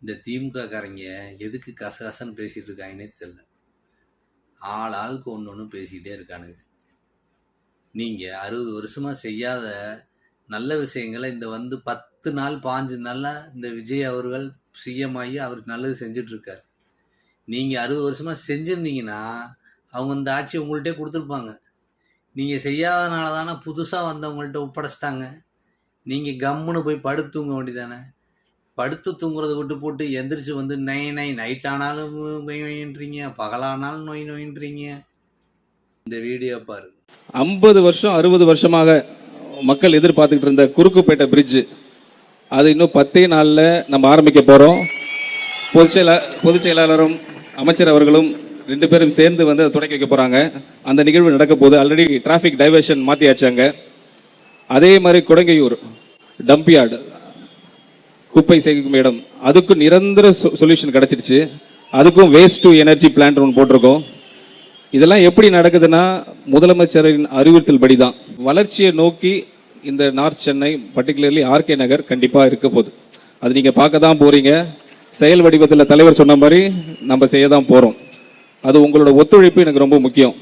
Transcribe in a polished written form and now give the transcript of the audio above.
இந்த திமுக காரங்க எதுக்கு கசகசன்னு பேசிட்டு இருக்காங்கன்னே தெரியல. ஆளுக்கு ஒன்று பேசிக்கிட்டே இருக்கானுங்க. நீங்கள் 60 வருஷமாக செய்யாத நல்ல விஷயங்களை இந்த 10 நாள் 5 நாளில் இந்த விஜய் அவர்கள் சிஎம் ஆகி அவருக்கு நல்லது செஞ்சிட்ருக்கார். நீங்கள் 60 வருஷமாக செஞ்சுருந்தீங்கன்னா அவங்க இந்த ஆட்சி உங்கள்கிட்டே கொடுத்துருப்பாங்க. நீங்கள் செய்யாதனால தானே புதுசாக வந்தவங்கள்ட்ட ஒப்படைச்சிட்டாங்க. நீங்கள் கம்முன்னு போய் படுத்து தூங்க வேண்டியதானே. படுத்து தூங்குறதை விட்டு போட்டு எந்திரிச்சு நைட் ஆனாலும் நொயின்றீங்க, பகலானாலும் நொயின்றீங்க. இந்த வீடியோ பாரு. 50 வருஷம் 60 வருஷமாக மக்கள் எதிர்பார்த்துக்கிட்டு இருந்த குறுக்குப்பேட்டை பிரிட்ஜு அது இன்னும் 10 நாளில் நம்ம ஆரம்பிக்க போகிறோம். பொதுச் செயலாளரும் அமைச்சர் அவர்களும் 2 பேரும் சேர்ந்து அதை தொடக்கி வைக்க போகிறாங்க. அந்த நிகழ்வு நடக்க போது ஆல்ரெடி டிராஃபிக் டைவர்ஷன் மாற்றியாச்சாங்க. அதே மாதிரி கொடங்கையூர் டம்பியார்டு குப்பை சேகரிக்கும் இடம், அதுக்கும் நிரந்தர சொல்யூஷன் கிடச்சிருச்சு. அதுக்கும் வேஸ்ட் டு எனர்ஜி பிளான்ட் ஒன்று போட்டிருக்கோம். இதெல்லாம் எப்படி நடக்குதுன்னா முதலமைச்சரின் அறிவுறுத்தல் படி தான். வளர்ச்சியை நோக்கி இந்த நார்த் சென்னை பர்டிகுலர்லி ஆர்கே நகர் கண்டிப்பாக இருக்க போகுது. அது நீங்கள் பார்க்க தான் போகிறீங்க. செயல் வடிவத்தில் தலைவர் சொன்ன மாதிரி நம்ம செய்ய தான் போகிறோம். அது உங்களோட ஒத்துழைப்பு எனக்கு ரொம்ப முக்கியம்.